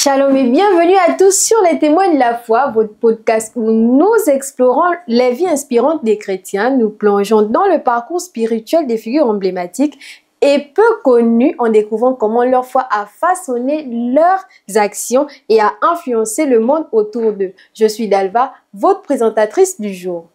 Shalom et bienvenue à tous sur les témoins de la foi, votre podcast où nous explorons les vies inspirantes des chrétiens. Nous plongeons dans le parcours spirituel des figures emblématiques et peu connues en découvrant comment leur foi a façonné leurs actions et a influencé le monde autour d'eux. Je suis Dalva, votre présentatrice du jour.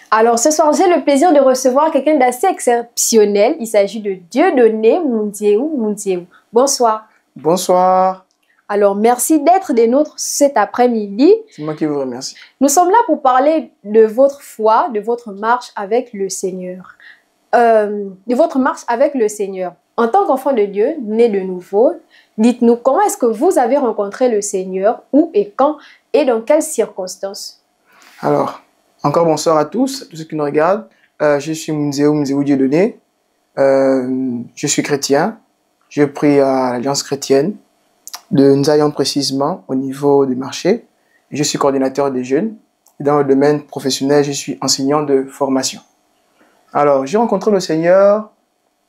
Alors ce soir, j'ai le plaisir de recevoir quelqu'un d'assez exceptionnel. Il s'agit de Dieudonné Mundiéou. Bonsoir. Bonsoir. Alors merci d'être des nôtres cet après-midi. C'est moi qui vous remercie. Nous sommes là pour parler de votre foi, de votre marche avec le Seigneur. En tant qu'enfant de Dieu, né de nouveau, dites-nous comment est-ce que vous avez rencontré le Seigneur, où et quand et dans quelles circonstances? Alors, encore bonsoir à tous ceux qui nous regardent. Je suis Mundiéou Dieudonné. Je suis chrétien. Je prie à l'Alliance chrétienne de Nzaïon précisément au niveau du marché. Je suis coordinateur des jeunes. Et dans le domaine professionnel, je suis enseignant de formation. Alors, j'ai rencontré le Seigneur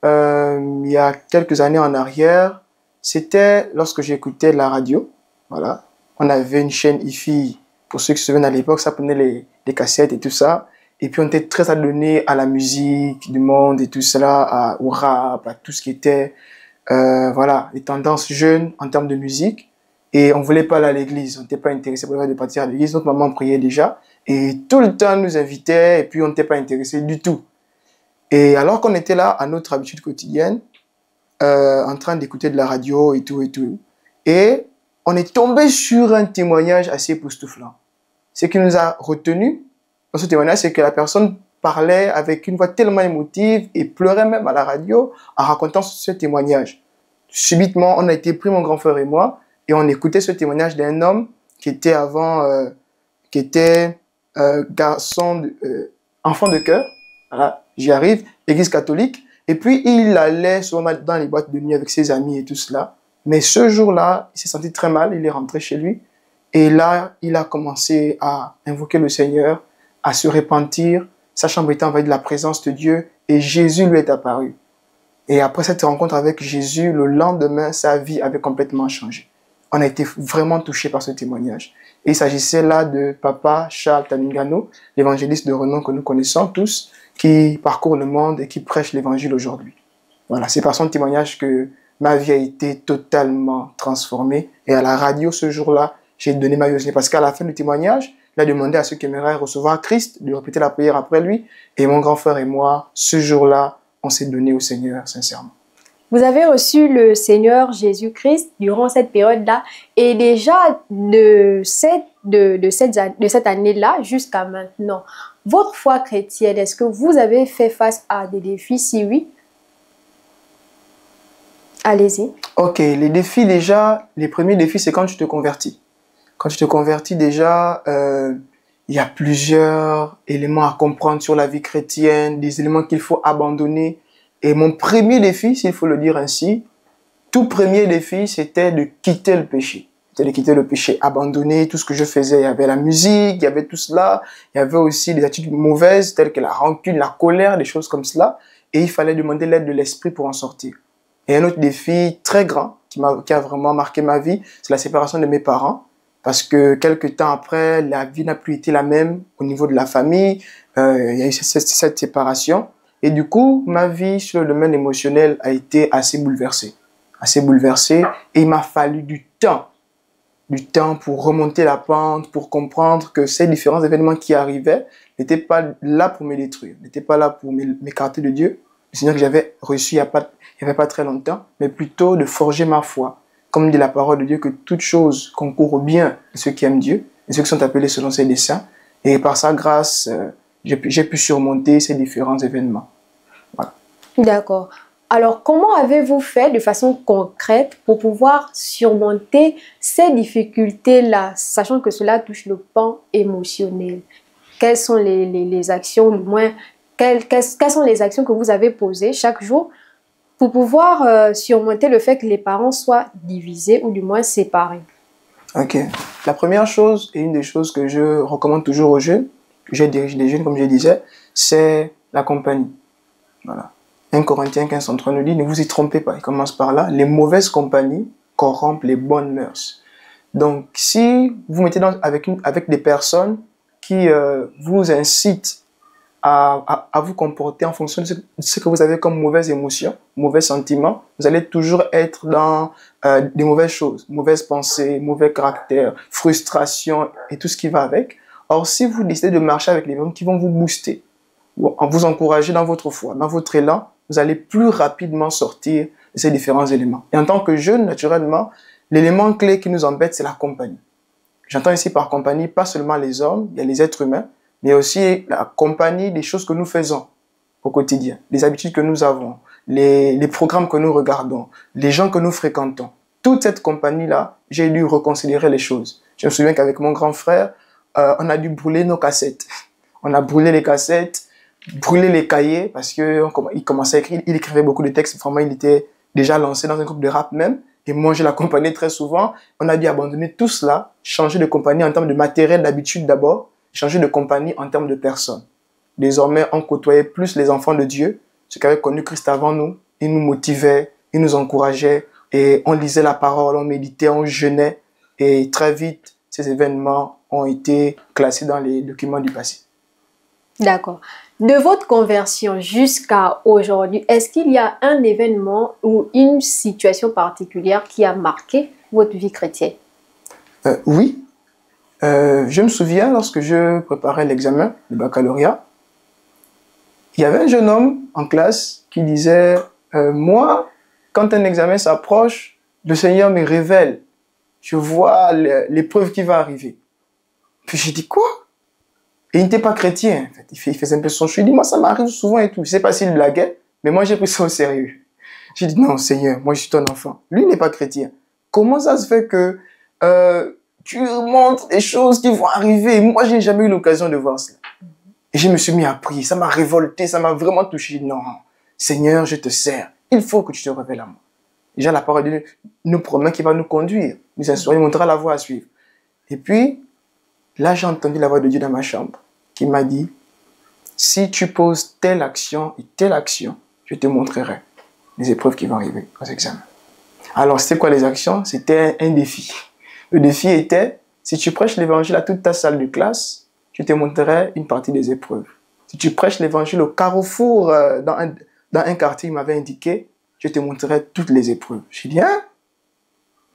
il y a quelques années en arrière. C'était lorsque j'écoutais la radio. Voilà. On avait une chaîne IFI. Pour ceux qui se souviennent à l'époque, ça prenait les cassettes et tout ça. Et puis on était très adonné à la musique du monde et tout cela, au rap, à tout ce qui était, voilà, les tendances jeunes en termes de musique. Et on voulait pas aller à l'église, on n'était pas intéressé pour de partir à l'église. Notre maman priait déjà et tout le temps nous invitait et puis on n'était pas intéressé du tout. Et alors qu'on était là à notre habitude quotidienne, en train d'écouter de la radio et tout, et on est tombé sur un témoignage assez époustouflant. Ce qui nous a retenu dans ce témoignage, c'est que la personne parlait avec une voix tellement émotive et pleurait même à la radio en racontant ce témoignage. Subitement, on a été pris, mon grand frère et moi, et on écoutait ce témoignage d'un homme qui était enfant de cœur, voilà, j'y arrive, église catholique, et puis il allait souvent dans les boîtes de nuit avec ses amis et tout cela. Mais ce jour-là, il s'est senti très mal, il est rentré chez lui. Et là, il a commencé à invoquer le Seigneur, à se repentir. Sa chambre était envahie de la présence de Dieu et Jésus lui est apparu. Et après cette rencontre avec Jésus, le lendemain, sa vie avait complètement changé. On a été vraiment touchés par ce témoignage. Et il s'agissait là de Papa Charles Taningano, l'évangéliste de renom que nous connaissons tous, qui parcourt le monde et qui prêche l'évangile aujourd'hui. Voilà, c'est par son témoignage que ma vie a été totalement transformée. Et à la radio, ce jour-là, j'ai donné ma vie au Seigneur. Parce qu'à la fin du témoignage, il a demandé à ceux qui aimeraient recevoir Christ de répéter la prière après lui. Et mon grand frère et moi, ce jour-là, on s'est donné au Seigneur, sincèrement. Vous avez reçu le Seigneur Jésus-Christ durant cette période-là. Et déjà, de cette année-là jusqu'à maintenant, votre foi chrétienne, est-ce que vous avez fait face à des défis? Si oui, allez-y. Ok, les défis déjà, les premiers défis, c'est quand tu te convertis. Quand tu te convertis déjà, il y a plusieurs éléments à comprendre sur la vie chrétienne, des éléments qu'il faut abandonner. Et mon premier défi, s'il faut le dire ainsi, tout premier défi, c'était de quitter le péché. C'était de quitter le péché, abandonner tout ce que je faisais. Il y avait la musique, il y avait tout cela. Il y avait aussi des attitudes mauvaises, telles que la rancune, la colère, des choses comme cela. Et il fallait demander l'aide de l'esprit pour en sortir. Et un autre défi très grand qui a vraiment marqué ma vie, c'est la séparation de mes parents. Parce que quelques temps après, la vie n'a plus été la même au niveau de la famille. Il y a eu cette séparation. Et du coup, ma vie sur le domaine émotionnel a été assez bouleversée. Assez bouleversée. Et il m'a fallu du temps. Du temps pour remonter la pente, pour comprendre que ces différents événements qui arrivaient n'étaient pas là pour me détruire, n'étaient pas là pour m'écarter de Dieu. Le Seigneur que j'avais reçu il y avait pas très longtemps, mais plutôt de forger ma foi. Comme dit la parole de Dieu, que toute chose concourt au bien de ceux qui aiment Dieu, et ceux qui sont appelés selon ses desseins. Et par sa grâce, j'ai pu surmonter ces différents événements. Voilà. D'accord. Alors, comment avez-vous fait de façon concrète pour pouvoir surmonter ces difficultés-là, sachant que cela touche le pan émotionnel? Quelles sont les actions, du moins, quelles sont les actions que vous avez posées chaque jour pour pouvoir surmonter le fait que les parents soient divisés ou du moins séparés? Ok. La première chose, et une des choses que je recommande toujours aux jeunes, que je dirige les jeunes, comme je disais, c'est la compagnie. Voilà. 1 Corinthiens 15:33 nous dit, ne vous y trompez pas, il commence par là, les mauvaises compagnies corrompent les bonnes mœurs. Donc, si vous mettez avec des personnes qui vous incitent à vous comporter en fonction de ce que vous avez comme mauvaises émotions, mauvais sentiments, vous allez toujours être dans des mauvaises choses, mauvaises pensées, mauvais caractère, frustration et tout ce qui va avec. Or, si vous décidez de marcher avec les gens qui vont vous booster, vous encourager dans votre foi, dans votre élan, vous allez plus rapidement sortir de ces différents éléments. Et en tant que jeune, naturellement, l'élément clé qui nous embête, c'est la compagnie. J'entends ici par compagnie pas seulement les hommes, il y a les êtres humains, mais aussi la compagnie des choses que nous faisons au quotidien, les habitudes que nous avons, les programmes que nous regardons, les gens que nous fréquentons. Toute cette compagnie-là, j'ai dû reconsidérer les choses. Je me souviens qu'avec mon grand frère, on a dû brûler nos cassettes. On a brûlé les cassettes, brûler les cahiers parce que il commençait à écrire, il écrivait beaucoup de textes, vraiment il était déjà lancé dans un groupe de rap même, et moi je l'accompagnais très souvent. On a dû abandonner tout cela, changer de compagnie en termes de matériel d'habitude d'abord, changer de compagnie en termes de personnes. Désormais, on côtoyait plus les enfants de Dieu, ceux qui avaient connu Christ avant nous. Ils nous motivaient, ils nous encourageaient, et on lisait la parole, on méditait, on jeûnait, et très vite, ces événements ont été classés dans les documents du passé. D'accord. De votre conversion jusqu'à aujourd'hui, est-ce qu'il y a un événement ou une situation particulière qui a marqué votre vie chrétienne? Oui. Je me souviens, lorsque je préparais l'examen du baccalauréat, il y avait un jeune homme en classe qui disait moi, quand un examen s'approche, le Seigneur me révèle. Je vois l'épreuve qui va arriver. Puis j'ai dit quoi? Et il n'était pas chrétien, en fait. Il faisait un peu son chou. Il dit, moi, ça m'arrive souvent et tout. Je ne sais pas s'il blaguait, mais moi, j'ai pris ça au sérieux. J'ai dit, non, Seigneur, moi, je suis ton enfant. Lui n'est pas chrétien. Comment ça se fait que tu montres des choses qui vont arriver? Moi, je n'ai jamais eu l'occasion de voir cela. Et je me suis mis à prier. Ça m'a révolté, ça m'a vraiment touché. J'ai dit, non, Seigneur, je te sers. Il faut que tu te révèles à moi. Déjà, la parole de Dieu nous promet qu'il va nous conduire, nous instruire, il montrera la voie à suivre. Et puis, là, j'ai entendu la voix de Dieu dans ma chambre qui m'a dit, si tu poses telle action et telle action, je te montrerai les épreuves qui vont arriver aux examens. Alors, c'était quoi les actions? C'était un défi. Le défi était, si tu prêches l'évangile à toute ta salle de classe, je te montrerai une partie des épreuves. Si tu prêches l'évangile au carrefour, dans un quartier, il m'avait indiqué, je te montrerai toutes les épreuves. J'ai dit, hein?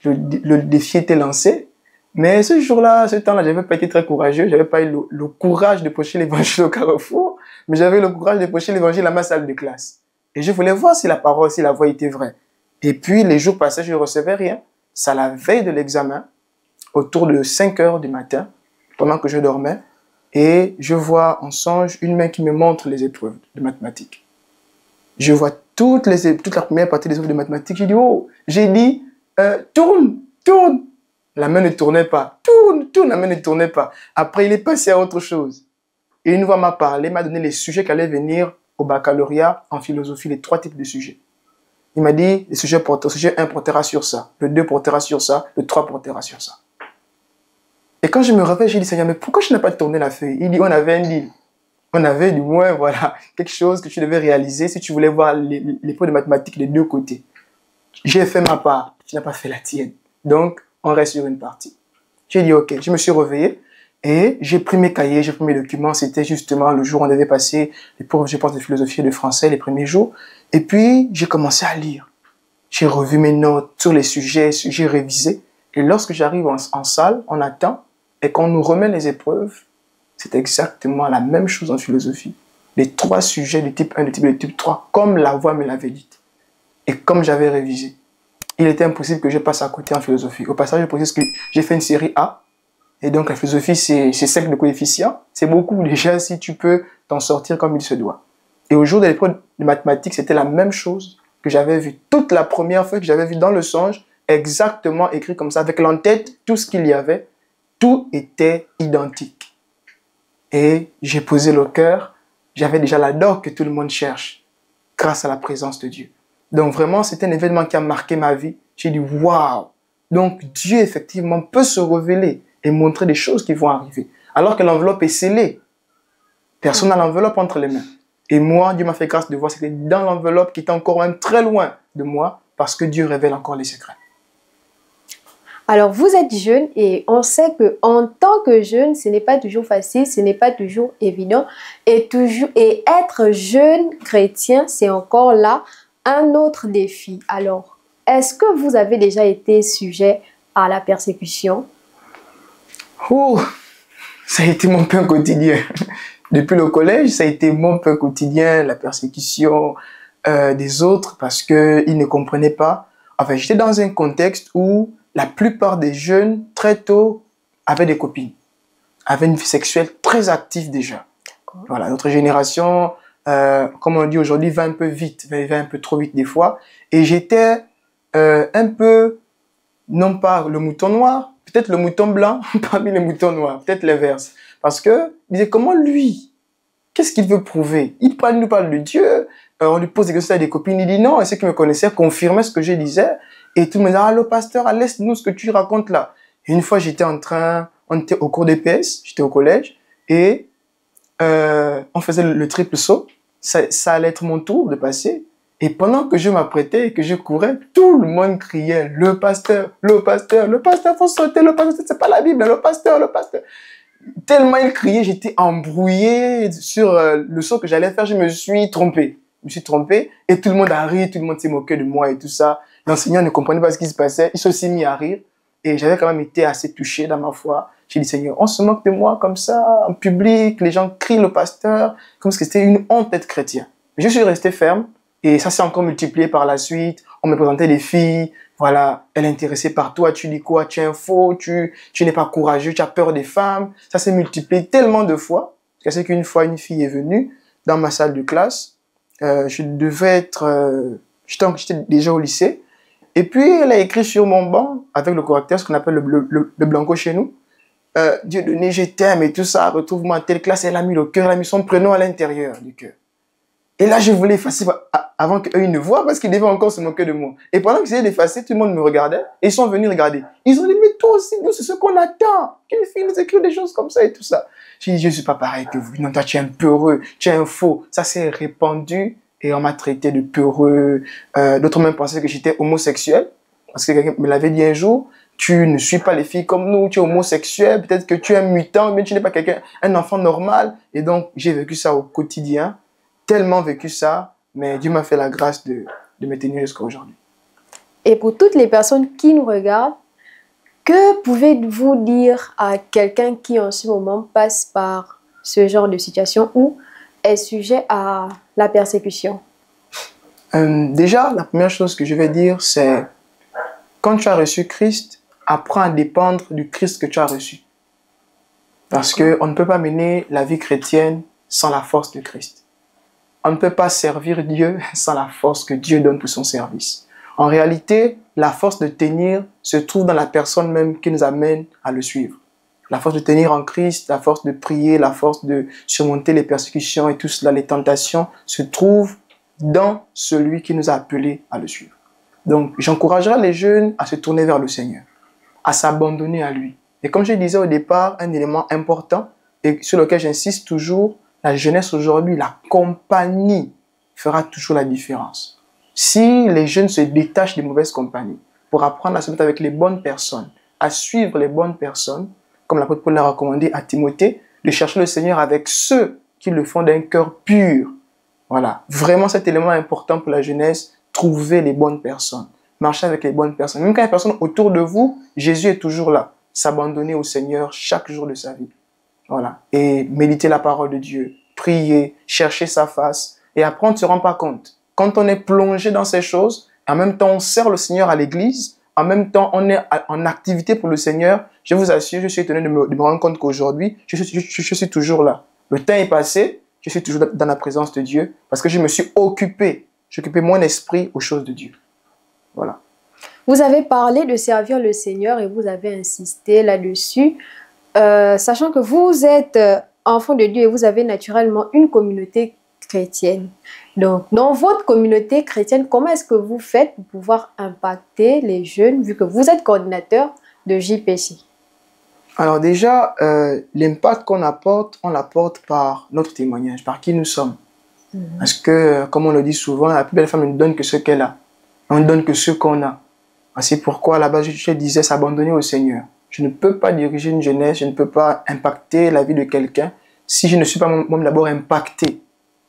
Le défi était lancé. Mais ce jour-là, ce temps-là, j'avais pas été très courageux. J'avais pas eu le courage de prêcher l'évangile au carrefour, mais j'avais le courage de prêcher l'évangile à ma salle de classe. Et je voulais voir si la parole, si la voix était vraie. Et puis, les jours passaient, je ne recevais rien. C'est à la veille de l'examen, autour de 5 heures du matin, pendant que je dormais, et je vois en songe une main qui me montre les épreuves de mathématiques. Je vois toute la première partie des épreuves de mathématiques. J'ai dit, oh, j'ai dit, tourne, tourne. La main ne tournait pas. Tourne, la main ne tournait pas. Après, il est passé à autre chose. Et une voix m'a parlé, m'a donné les sujets qui allaient venir au baccalauréat en philosophie, les 3 types de sujets. Il m'a dit, le sujet 1 portera sur ça, le 2 portera sur ça, le 3 portera sur ça. Et quand je me réveille, j'ai dit, Seigneur, mais pourquoi je n'ai pas tourné la feuille? Il dit, on avait un deal. On avait du moins, voilà, quelque chose que tu devais réaliser si tu voulais voir l'épreuve de mathématiques des 2 côtés. J'ai fait ma part, tu n'as pas fait la tienne. Donc, on reste sur une partie. J'ai dit, ok, je me suis réveillé Et j'ai pris mes cahiers, j'ai pris mes documents. C'était justement le jour où on devait passer les preuves, je pense, de philosophie et de français, les premiers jours. Et puis, j'ai commencé à lire. J'ai revu mes notes sur les sujets, j'ai révisé. Et lorsque j'arrive en salle, on attend. Et qu'on nous remet les épreuves, c'est exactement la même chose en philosophie. Les 3 sujets du type 1, du type 2, du type 3, comme la voix me l'avait dit. Et comme j'avais révisé. Il était impossible que je passe à côté en philosophie. Au passage, je précise que j'ai fait une série A. Et donc, la philosophie, c'est 5 de coefficients. C'est beaucoup déjà si tu peux t'en sortir comme il se doit. Et au jour de l'épreuve de mathématiques, c'était la même chose que j'avais vu. Toute la première fois que j'avais vu dans le songe, exactement écrit comme ça, avec l'en-tête, tout ce qu'il y avait, tout était identique. Et j'ai posé le cœur, j'avais déjà la doc que tout le monde cherche, grâce à la présence de Dieu. Donc vraiment, c'était un événement qui a marqué ma vie. J'ai dit, waouh! Donc Dieu, effectivement, peut se révéler et montrer des choses qui vont arriver. Alors que l'enveloppe est scellée. Personne n'a l'enveloppe entre les mains. Et moi, Dieu m'a fait grâce de voir, c'était dans l'enveloppe qui était encore même très loin de moi, parce que Dieu révèle encore les secrets. Alors, vous êtes jeune et on sait qu'en tant que jeune, ce n'est pas toujours facile, ce n'est pas toujours évident. Et être jeune chrétien, c'est encore là un autre défi. Alors, est-ce que vous avez déjà été sujet à la persécution? Oh, ça a été mon pain quotidien. Depuis le collège, ça a été mon pain quotidien, la persécution des autres, parce qu'ils ne comprenaient pas. Enfin, j'étais dans un contexte où la plupart des jeunes, très tôt, avaient des copines, avaient une vie sexuelle très active déjà. Voilà, notre génération, comme on dit aujourd'hui, va un peu vite, va un peu trop vite des fois. Et j'étais un peu, non pas le mouton noir, peut-être le mouton blanc parmi les moutons noirs, peut-être l'inverse. Parce que, il disait, comment lui, qu'est-ce qu'il veut prouver? Il nous parle de Dieu, on lui pose des questions à des copines, il dit non, et ceux qui me connaissaient confirmaient ce que je disais. Et tout le monde disait, allô pasteur, laisse-nous ce que tu racontes là. Et une fois, on était au cours d'EPS, j'étais au collège, et on faisait le triple saut. Ça allait être mon tour de passer. Et pendant que je m'apprêtais et que je courais, tout le monde criait, le pasteur, faut sauter, le pasteur, c'est pas la Bible, le pasteur, le pasteur. Tellement il criait, j'étais embrouillé sur le saut que j'allais faire, je me suis trompé. Et tout le monde a ri, tout le monde s'est moqué de moi et tout ça. L'enseignant ne comprenait pas ce qui se passait, il s'est aussi mis à rire. Et j'avais quand même été assez touché dans ma foi. J'ai dit, Seigneur, on se moque de moi comme ça, en public, les gens crient le pasteur, comme si c'était une honte d'être chrétien. Mais je suis resté ferme, et ça s'est encore multiplié par la suite. On me présentait des filles, voilà, elle est intéressée par toi, tu dis quoi, tu es un faux, tu n'es pas courageux, tu as peur des femmes. Ça s'est multiplié tellement de fois, parce que qu'une fois, une fille est venue dans ma salle de classe, j'étais déjà au lycée, et puis elle a écrit sur mon banc, avec le correcteur, ce qu'on appelle le blanco chez nous, Dieu donné, je t'aime et tout ça, retrouve-moi à telle classe, elle a mis le cœur, elle a mis son prénom à l'intérieur du cœur. Et là, je voulais effacer avant qu'eux ils ne voient parce qu'ils devaient encore se moquer de moi. Et pendant que j'essayais d'effacer, tout le monde me regardait et ils sont venus regarder. Ils ont dit, mais toi aussi, nous, c'est ce qu'on attend. Qu'une fille nous écrit des choses comme ça et tout ça. J'ai dit, je ne suis pas pareil que vous. Non, toi, tu es un peureux, tu es un faux. Ça s'est répandu et on m'a traité de peureux. D'autres même pensaient que j'étais homosexuel parce que quelqu'un me l'avait dit un jour. Tu ne suis pas les filles comme nous, tu es homosexuel, peut-être que tu es un mutant, mais tu n'es pas un enfant normal. Et donc, j'ai vécu ça au quotidien. Tellement vécu ça, mais Dieu m'a fait la grâce de me tenir jusqu'à aujourd'hui. Et pour toutes les personnes qui nous regardent, que pouvez-vous dire à quelqu'un qui en ce moment passe par ce genre de situation ou est sujet à la persécution? Déjà, la première chose que je vais dire, c'est quand tu as reçu Christ, apprends à dépendre du Christ que tu as reçu. Parce qu'on ne peut pas mener la vie chrétienne sans la force de Christ. On ne peut pas servir Dieu sans la force que Dieu donne pour son service. En réalité, la force de tenir se trouve dans la personne même qui nous amène à le suivre. La force de tenir en Christ, la force de prier, la force de surmonter les persécutions et tout cela, les tentations, se trouve dans celui qui nous a appelés à le suivre. Donc, j'encouragerai les jeunes à se tourner vers le Seigneur, à s'abandonner à lui. Et comme je disais au départ, un élément important et sur lequel j'insiste toujours, la jeunesse aujourd'hui, la compagnie fera toujours la différence. Si les jeunes se détachent des mauvaises compagnies pour apprendre à se mettre avec les bonnes personnes, à suivre les bonnes personnes, comme l'apôtre Paul l'a recommandé à Timothée, de chercher le Seigneur avec ceux qui le font d'un cœur pur. Voilà, vraiment cet élément important pour la jeunesse, trouver les bonnes personnes, marcher avec les bonnes personnes. Même quand il y a des personnes autour de vous, Jésus est toujours là, s'abandonner au Seigneur chaque jour de sa vie. Voilà, et méditer la parole de Dieu, prier, chercher sa face, et après on ne se rend pas compte. Quand on est plongé dans ces choses, en même temps on sert le Seigneur à l'église, en même temps on est en activité pour le Seigneur, je vous assure, je suis étonné de me rendre compte qu'aujourd'hui, je suis toujours là. Le temps est passé, je suis toujours dans la présence de Dieu, parce que je me suis occupé, j'ai occupé mon esprit aux choses de Dieu. Voilà. Vous avez parlé de servir le Seigneur et vous avez insisté là-dessus, sachant que vous êtes enfant de Dieu et vous avez naturellement une communauté chrétienne. Donc, dans votre communauté chrétienne, comment est-ce que vous faites pour pouvoir impacter les jeunes, vu que vous êtes coordinateur de JPC? Alors déjà, l'impact qu'on apporte, on l'apporte par notre témoignage, par qui nous sommes. Parce que, comme on le dit souvent, la plus belle femme ne donne que ce qu'elle a. On ne donne que ce qu'on a. C'est pourquoi, à la base, je disais s'abandonner au Seigneur. Je ne peux pas diriger une jeunesse, je ne peux pas impacter la vie de quelqu'un si je ne suis pas moi-même d'abord impacté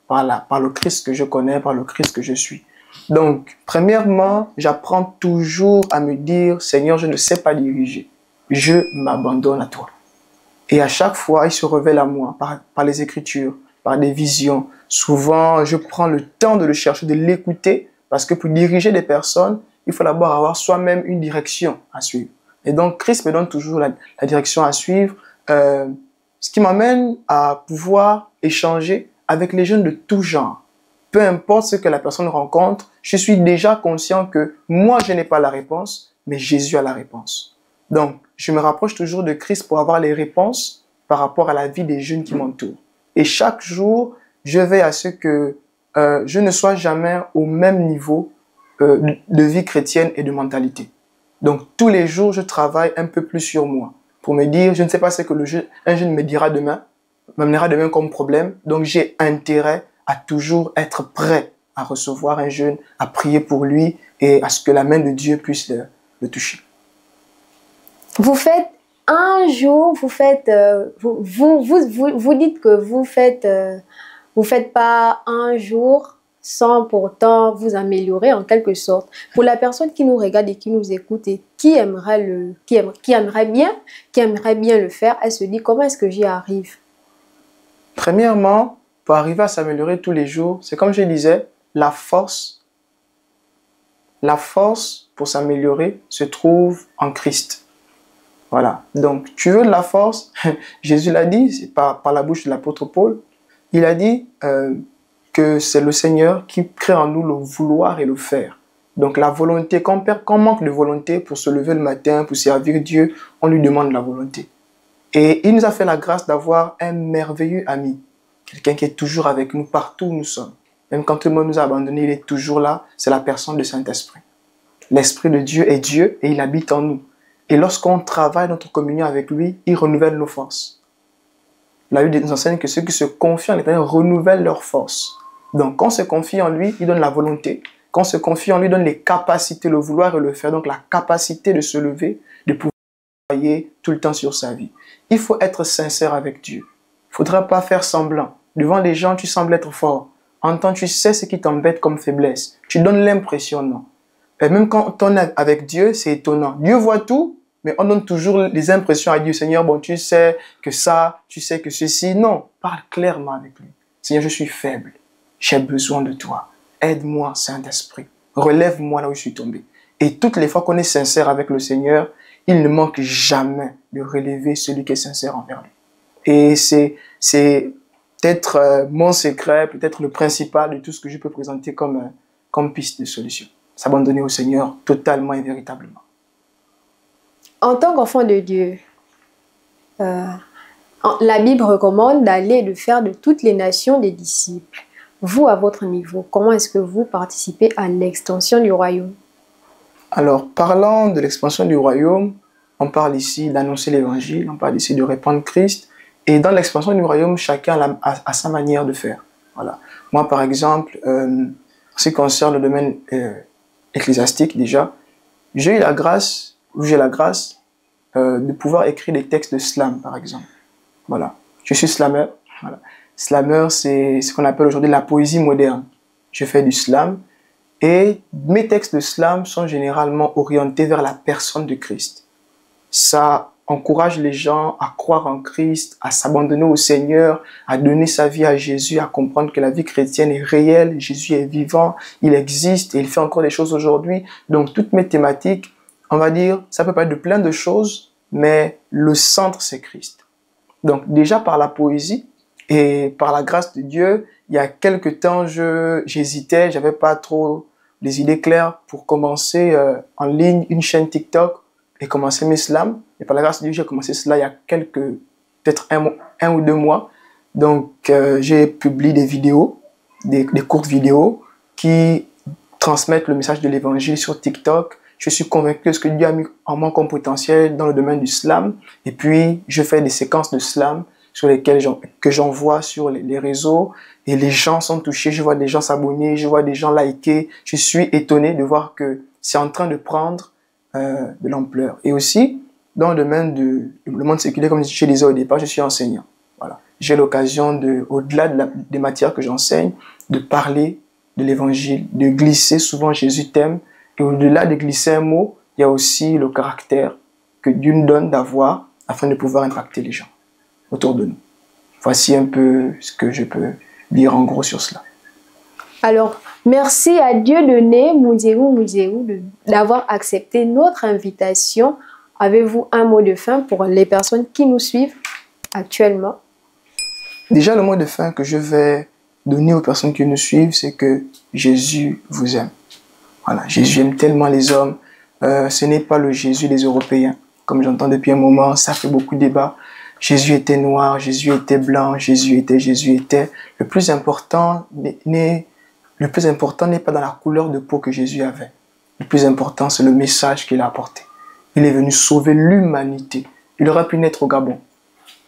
par le Christ que je connais, par le Christ que je suis. Donc, premièrement, j'apprends toujours à me dire, Seigneur, je ne sais pas diriger. Je m'abandonne à toi. Et à chaque fois, il se révèle à moi par les Écritures, par des visions. Souvent, je prends le temps de le chercher, de l'écouter, parce que pour diriger des personnes, il faut d'abord avoir soi-même une direction à suivre. Et donc, Christ me donne toujours la direction à suivre, ce qui m'amène à pouvoir échanger avec les jeunes de tout genre. Peu importe ce que la personne rencontre, je suis déjà conscient que moi, je n'ai pas la réponse, mais Jésus a la réponse. Donc, je me rapproche toujours de Christ pour avoir les réponses par rapport à la vie des jeunes qui m'entourent. Et chaque jour, je veille à ce que je ne sois jamais au même niveau de vie chrétienne et de mentalité. Donc, tous les jours, je travaille un peu plus sur moi pour me dire, je ne sais pas ce que un jeune me dira demain, m'amènera demain comme problème. Donc, j'ai intérêt à toujours être prêt à recevoir un jeune, à prier pour lui et à ce que la main de Dieu puisse le toucher. Vous faites un jour, vous dites que vous faites pas un jour sans pourtant vous améliorer en quelque sorte. Pour la personne qui nous regarde et qui nous écoute et qui aimerait bien le faire, elle se dit comment est-ce que j'y arrive? Premièrement, pour arriver à s'améliorer tous les jours, c'est comme je disais, la force pour s'améliorer se trouve en Christ. Voilà. Donc, tu veux de la force? Jésus l'a dit, c'est par la bouche de l'apôtre Paul. Il a dit que c'est le Seigneur qui crée en nous le vouloir et le faire. Donc, la volonté, quand on manque de volonté pour se lever le matin, pour servir Dieu, on lui demande la volonté. Et il nous a fait la grâce d'avoir un merveilleux ami. Quelqu'un qui est toujours avec nous partout où nous sommes. Même quand tout le monde nous a abandonnés, il est toujours là. C'est la personne du Saint-Esprit. L'Esprit de Dieu est Dieu et il habite en nous. Et lorsqu'on travaille notre communion avec lui, il renouvelle nos forces. La Bible nous enseigne que ceux qui se confient en l'Éternel renouvellent leurs forces. Donc, quand on se confie en lui, il donne la volonté. Quand on se confie en lui, il donne les capacités, le vouloir et le faire. Donc, la capacité de se lever, de pouvoir travailler tout le temps sur sa vie. Il faut être sincère avec Dieu. Il ne faudra pas faire semblant. Devant les gens, tu sembles être fort. En temps, tu sais ce qui t'embête comme faiblesse. Tu donnes l'impression, non. Et même quand on est avec Dieu, c'est étonnant. Dieu voit tout, mais on donne toujours les impressions à Dieu. Seigneur, bon, tu sais que ça, tu sais que ceci. Non, parle clairement avec lui. Seigneur, je suis faible. J'ai besoin de toi. Aide-moi, Saint-Esprit. Relève-moi là où je suis tombé. Et toutes les fois qu'on est sincère avec le Seigneur, il ne manque jamais de relever celui qui est sincère envers lui. Et c'est peut-être mon secret, peut-être le principal de tout ce que je peux présenter comme piste de solution. S'abandonner au Seigneur totalement et véritablement. En tant qu'enfant de Dieu, la Bible recommande d'aller et de faire de toutes les nations des disciples. Vous, à votre niveau, comment est-ce que vous participez à l'extension du royaume? Alors, parlant de l'expansion du royaume, on parle ici d'annoncer l'évangile, on parle ici de répandre Christ. Et dans l'expansion du royaume, chacun a sa manière de faire. Voilà. Moi, par exemple, en ce qui concerne le domaine ecclésiastique déjà, j'ai la grâce de pouvoir écrire des textes de slam, par exemple. Voilà. Je suis slammer. Voilà. Slammer, c'est ce qu'on appelle aujourd'hui la poésie moderne. Je fais du slam et mes textes de slam sont généralement orientés vers la personne de Christ. Ça encourage les gens à croire en Christ, à s'abandonner au Seigneur, à donner sa vie à Jésus, à comprendre que la vie chrétienne est réelle, Jésus est vivant, il existe et il fait encore des choses aujourd'hui. Donc toutes mes thématiques, on va dire, ça peut pas être de plein de choses, mais le centre c'est Christ. Donc déjà par la poésie et par la grâce de Dieu, il y a quelque temps j'hésitais, j'avais pas trop les idées claires pour commencer en ligne une chaîne TikTok et commencer mes slams. Et par la grâce de Dieu, j'ai commencé cela il y a peut-être un ou 2 mois. Donc, j'ai publié des vidéos, des courtes vidéos qui transmettent le message de l'évangile sur TikTok. Je suis convaincu que ce que Dieu a mis en moi comme potentiel dans le domaine du slam. Et puis, je fais des séquences de slam sur lesquelles que j'envoie sur les réseaux. Et les gens sont touchés. Je vois des gens s'abonner, je vois des gens liker. Je suis étonné de voir que c'est en train de prendre de l'ampleur. Et aussi, dans le domaine le monde séculaire, comme je disais au départ, je suis enseignant. Voilà. J'ai l'occasion au-delà des matières que j'enseigne, de parler de l'évangile, de glisser souvent Jésus t'aime. Et au-delà de glisser un mot, il y a aussi le caractère que Dieu nous donne d'avoir afin de pouvoir impacter les gens autour de nous. Voici un peu ce que je peux dire en gros sur cela. Alors, merci à Dieudonné Mounzerou d'avoir accepté notre invitation. Avez-vous un mot de fin pour les personnes qui nous suivent actuellement? Déjà, le mot de fin que je vais donner aux personnes qui nous suivent, c'est que Jésus vous aime. Voilà, Jésus aime tellement les hommes. Ce n'est pas le Jésus des Européens. Comme j'entends depuis un moment, ça fait beaucoup de débats. Jésus était noir, Jésus était blanc, Jésus était. Le plus important n'est pas dans la couleur de peau que Jésus avait. Le plus important, c'est le message qu'il a apporté. Il est venu sauver l'humanité. Il aurait pu naître au Gabon,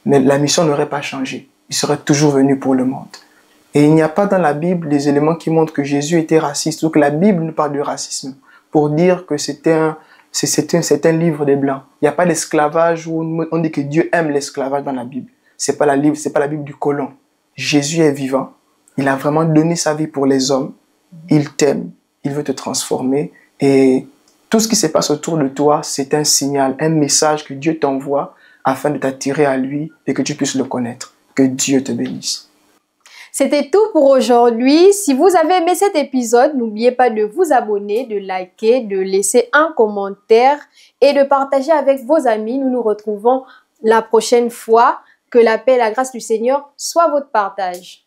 mais la mission n'aurait pas changé. Il serait toujours venu pour le monde. Et il n'y a pas dans la Bible des éléments qui montrent que Jésus était raciste ou que la Bible nous parle de racisme pour dire que c'est un livre des Blancs. Il n'y a pas d'esclavage où on dit que Dieu aime l'esclavage dans la Bible. C'est pas la Bible du colon. Jésus est vivant. Il a vraiment donné sa vie pour les hommes. Il t'aime. Il veut te transformer. Et tout ce qui se passe autour de toi, c'est un signal, un message que Dieu t'envoie afin de t'attirer à lui et que tu puisses le connaître. Que Dieu te bénisse. C'était tout pour aujourd'hui. Si vous avez aimé cet épisode, n'oubliez pas de vous abonner, de liker, de laisser un commentaire et de partager avec vos amis. Nous nous retrouvons la prochaine fois. Que la paix et la grâce du Seigneur soient votre partage.